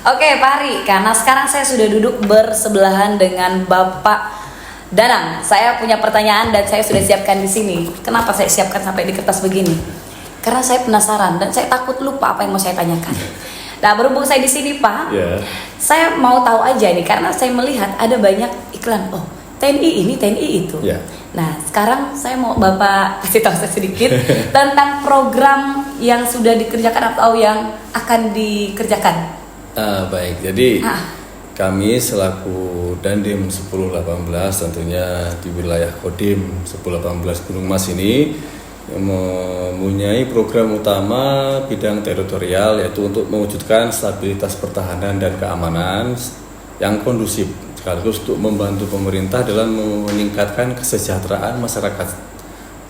Oke, Pak Hari, karena sekarang saya sudah duduk bersebelahan dengan Bapak Danang. Saya punya pertanyaan dan saya sudah siapkan di sini. Kenapa saya siapkan sampai di kertas begini? Karena saya penasaran dan saya takut lupa apa yang mau saya tanyakan. Nah, berhubung saya di sini, Pak, saya mau tahu aja nih karena saya melihat ada banyak iklan. Oh, TNI ini, TNI itu. Nah, sekarang saya mau Bapak kasih tahu saya sedikit tentang program yang sudah dikerjakan atau yang akan dikerjakan. Baik, jadi kami selaku Dandim 1018 tentunya di wilayah Kodim 1018 Gunung Mas ini mempunyai program utama bidang teritorial, yaitu untuk mewujudkan stabilitas pertahanan dan keamanan yang kondusif, sekaligus untuk membantu pemerintah dalam meningkatkan kesejahteraan masyarakat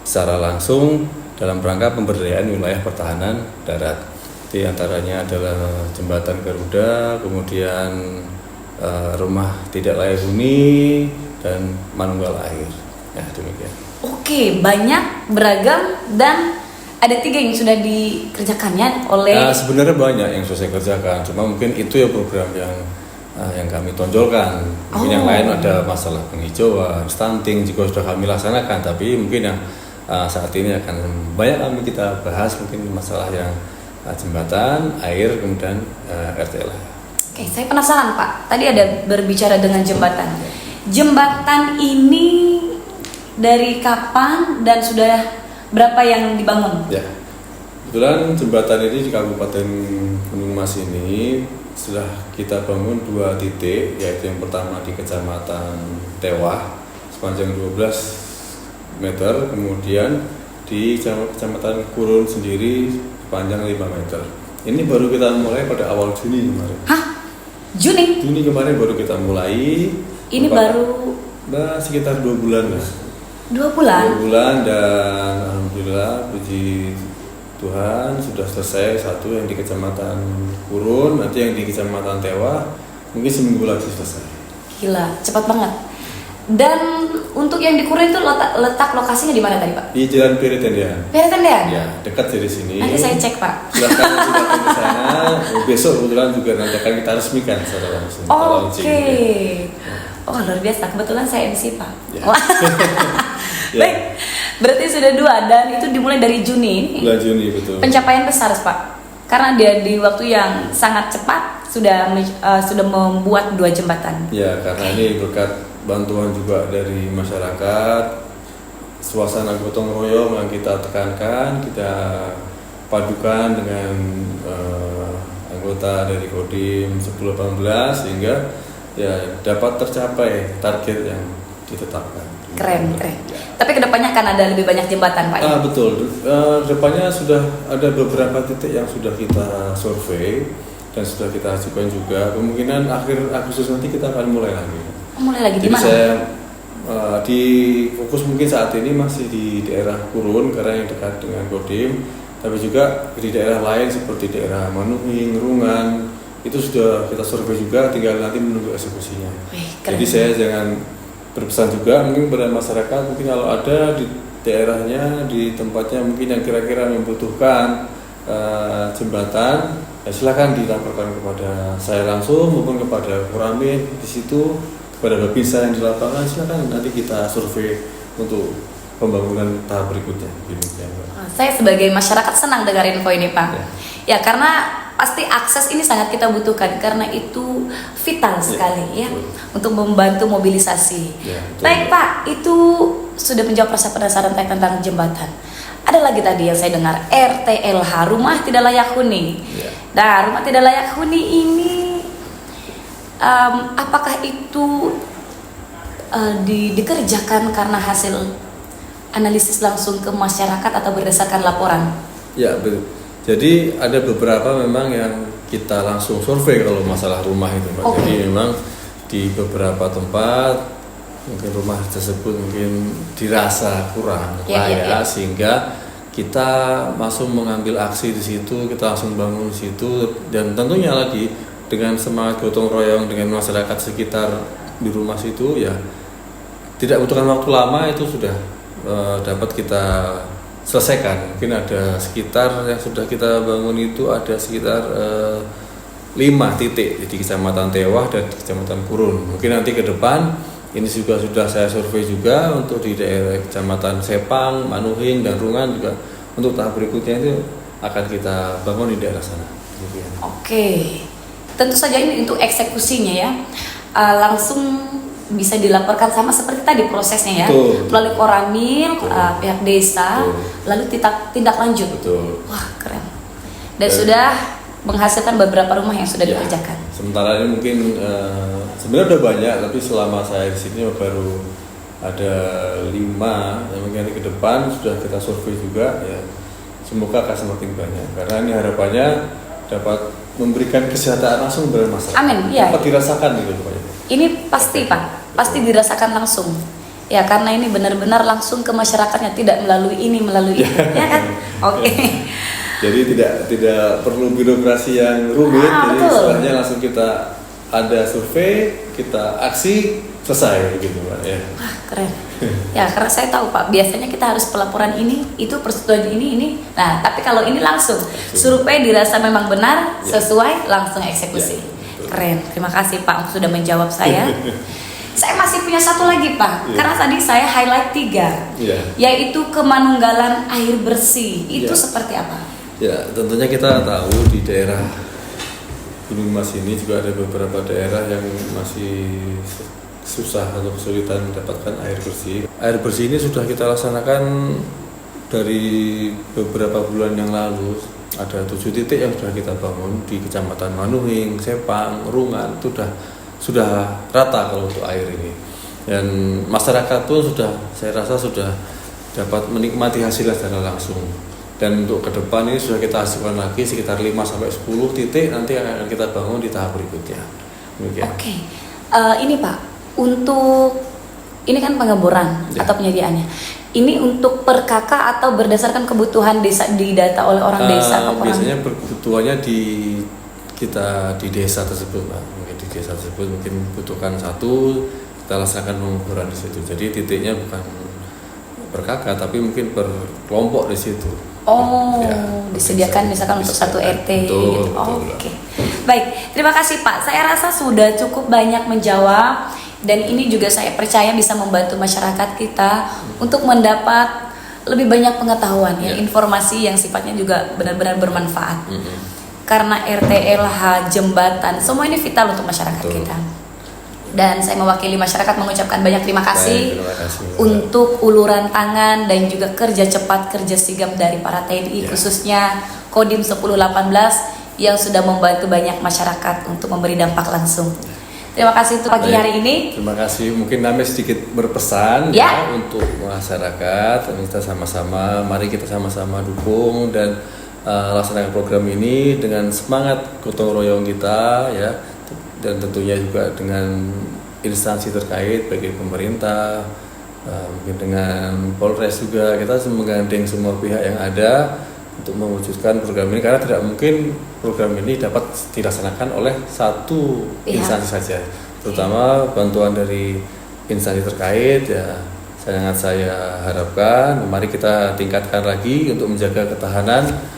secara langsung dalam rangka pemberdayaan wilayah pertahanan darat. Di antaranya adalah jembatan Garuda, kemudian rumah tidak layak huni, dan manunggal air. Ya, demikian. Oke, banyak, beragam, dan ada 3 yang sudah dikerjakannya oleh... Sebenarnya banyak yang sudah saya kerjakan, cuma mungkin itu ya program yang kami tonjolkan. Mungkin yang lain ada masalah penghijauan, stunting juga sudah kami laksanakan, tapi mungkin yang saat ini akan banyak kami kita bahas mungkin masalah yang jembatan, air, kemudian RTL. Oke, saya penasaran Pak. Tadi ada berbicara dengan jembatan. Jembatan ini dari kapan dan sudah berapa yang dibangun? Ya, kebetulan jembatan ini di Kabupaten Gunung Mas ini sudah kita bangun 2 titik, yaitu yang pertama di Kecamatan Tewah sepanjang 12 meter, kemudian di Kecamatan Kurun sendiri panjang 5 meter. Ini baru kita mulai pada awal Juni kemarin. Hah? Juni? Juni kemarin baru kita mulai. Ini baru? Sekitar 2 bulan lah. 2 bulan? 2 bulan, dan alhamdulillah puji Tuhan sudah selesai satu yang di Kecamatan Kurun, nanti yang di Kecamatan Tewah mungkin seminggu lagi selesai. Gila, cepat banget. Dan untuk yang di Kurun itu letak lokasinya di mana tadi Pak? Di Jalan Peri Tendian. Peri Tendian? Ya, dekat dari sini. Nanti saya cek Pak. Silakan datang ke sana. Besok kebetulan juga nanti akan kita resmikan secara langsung. Oke. Oh, luar biasa. Kebetulan saya MC Pak. Ya. Baik. Berarti sudah 2 dan itu dimulai dari Juni. Bulan Juni, betul. Pencapaian besar Pak. Karena dia di waktu yang sangat cepat sudah membuat 2 jembatan. Ya, karena ini berkat bantuan juga dari masyarakat, suasana gotong royong yang kita tekankan, kita padukan dengan anggota dari Kodim 1018 sehingga ya dapat tercapai target yang ditetapkan. Keren. Tapi kedepannya akan ada lebih banyak jembatan Pak ya? Betul, kedepannya sudah ada beberapa titik yang sudah kita survei dan sudah kita ajukan juga. Kemungkinan akhir Agustus nanti kita akan mulai lagi. Mulai lagi di mana? Saya di fokus mungkin saat ini masih di daerah Kurun karena yang dekat dengan Kodim, tapi juga di daerah lain seperti daerah Manuhing, Rungan itu sudah kita survei juga, tinggal nanti menunggu eksekusinya. Jadi saya jangan berpesan juga mungkin kepada masyarakat, mungkin kalau ada di daerahnya, di tempatnya mungkin yang kira-kira membutuhkan jembatan, ya silakan dilaporkan kepada saya langsung maupun kepada Kuramin di situ, kepada Babinsa yang di lapangan, silakan nanti kita survei untuk pembangunan tahap berikutnya. Saya sebagai masyarakat senang dengar info ini Pak. Ya karena pasti akses ini sangat kita butuhkan karena itu vital sekali ya untuk membantu mobilisasi. Baik Pak, itu sudah menjawab rasa penasaran saya tentang jembatan. Ada lagi tadi yang saya dengar RTLH, rumah tidak layak huni. Nah, rumah tidak layak huni ini apakah itu dikerjakan karena hasil analisis langsung ke masyarakat atau berdasarkan laporan? Ya, betul. Jadi ada beberapa memang yang kita langsung survei kalau masalah rumah itu, Mbak. Jadi memang di beberapa tempat mungkin rumah tersebut mungkin dirasa kurang layak, sehingga kita langsung mengambil aksi di situ, kita langsung bangun di situ, dan tentunya lagi dengan semangat gotong royong dengan masyarakat sekitar di rumah situ, ya tidak butuhkan waktu lama itu sudah dapat kita selesaikan. Mungkin ada sekitar yang sudah kita bangun itu ada sekitar 5 titik di Kecamatan Tewah dan di Kecamatan Kurun. Mungkin nanti ke depan ini juga sudah saya survei juga untuk di daerah Kecamatan Sepang, Manuhing dan Rungan juga untuk tahap berikutnya itu akan kita bangun di daerah sana. Oke, tentu saja ini untuk eksekusinya ya, langsung bisa dilaporkan sama seperti tadi prosesnya ya, Betul. melalui Koramil, pihak desa, Betul. lalu tindak lanjut. Betul. Wah keren. Dan sudah menghasilkan beberapa rumah yang sudah dikerjakan. Sementara ini mungkin sebenarnya udah banyak, tapi selama saya di sini baru ada 5. Dan mungkin ke depan sudah kita survei juga ya. Semoga akan semakin banyak karena ini harapannya dapat memberikan kesejahteraan langsung kepada masyarakat. Amin. Iya. Dapat dirasakan gitu Pak. Ini pasti Pak, pasti dirasakan langsung. Ya karena ini benar-benar langsung ke masyarakatnya, tidak melalui ini ya kan? Oke. Jadi tidak perlu birokrasi yang rumit, jadi betul. istilahnya langsung kita ada survei, kita aksi, selesai gitu Pak ya. Wah keren. Ya karena saya tahu Pak, biasanya kita harus pelaporan ini, itu persetujuan ini. Nah tapi kalau ini langsung survei dirasa memang benar, sesuai, langsung eksekusi. Keren. Terima kasih Pak sudah menjawab saya. Saya masih punya satu lagi Pak, karena tadi saya highlight 3, yaitu kemanunggalan air bersih. Itu seperti apa? Ya, tentunya kita tahu di daerah Gunung Mas ini juga ada beberapa daerah yang masih susah atau kesulitan mendapatkan air bersih. Air bersih ini sudah kita laksanakan dari beberapa bulan yang lalu. Ada 7 titik yang sudah kita bangun di Kecamatan Manuhing, Sepang, Rungan, itu sudah rata kalau untuk air ini. Dan masyarakat pun saya rasa sudah dapat menikmati hasilnya secara langsung. Dan untuk ke depan ini sudah kita hasilkan lagi sekitar 5-10 titik nanti akan kita bangun di tahap berikutnya. Oke. Ini Pak, untuk ini kan pengeboran atau penyediaannya. Ini untuk per kakak atau berdasarkan kebutuhan desa didata oleh orang desa atau orang? Biasanya kebutuhannya di desa tersebut Pak. Mungkin di desa tersebut mungkin butuhkan 1, kita laksanakan pengeboran di situ. Jadi titiknya bukan per kakak tapi mungkin per kelompok di situ. Disediakan misalkan untuk satu RT gitu. Oke. Baik, terima kasih Pak. Saya rasa sudah cukup banyak menjawab dan ini juga saya percaya bisa membantu masyarakat kita untuk mendapat lebih banyak pengetahuan informasi yang sifatnya juga benar-benar bermanfaat. Karena RT, LH, jembatan, semua ini vital untuk masyarakat kita. Dan saya mewakili masyarakat mengucapkan banyak terima kasih untuk uluran tangan dan juga kerja cepat, kerja sigap dari para TNI khususnya Kodim 1018 yang sudah membantu banyak masyarakat untuk memberi dampak langsung. Terima kasih untuk pagi hari ini. Terima kasih. Mungkin Name sedikit berpesan untuk masyarakat. Mari kita sama-sama dukung dan laksanakan program ini dengan semangat gotong royong kita ya. Dan tentunya juga dengan instansi terkait bagi pemerintah, mungkin dengan Polres juga kita menggandeng semua pihak yang ada untuk mewujudkan program ini karena tidak mungkin program ini dapat dilaksanakan oleh satu instansi saja, terutama bantuan dari instansi terkait ya. Sangat saya harapkan mari kita tingkatkan lagi untuk menjaga ketahanan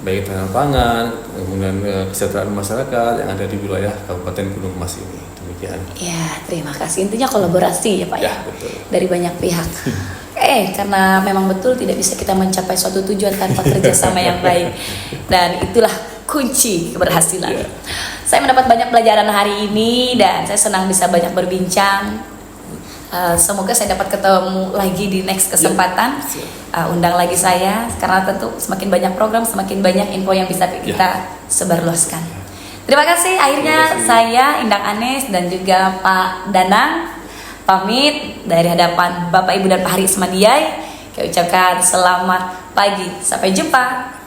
baik ketahanan pangan, kemudian kesejahteraan masyarakat yang ada di wilayah Kabupaten Gunung Mas ini. Demikian. Ya, terima kasih. Intinya kolaborasi ya Pak ya, betul. Dari banyak pihak. Karena memang betul tidak bisa kita mencapai suatu tujuan tanpa kerjasama yang baik. Dan itulah kunci keberhasilan. Saya mendapat banyak pelajaran hari ini dan saya senang bisa banyak berbincang. Semoga saya dapat ketemu lagi di next kesempatan. Undang lagi saya karena tentu semakin banyak program semakin banyak info yang bisa kita sebarluaskan. Terima kasih. Akhirnya saya Indang Anes dan juga Pak Danang pamit dari hadapan Bapak Ibu dan Pak Hari Ismandiai. Saya ucapkan selamat pagi. Sampai jumpa.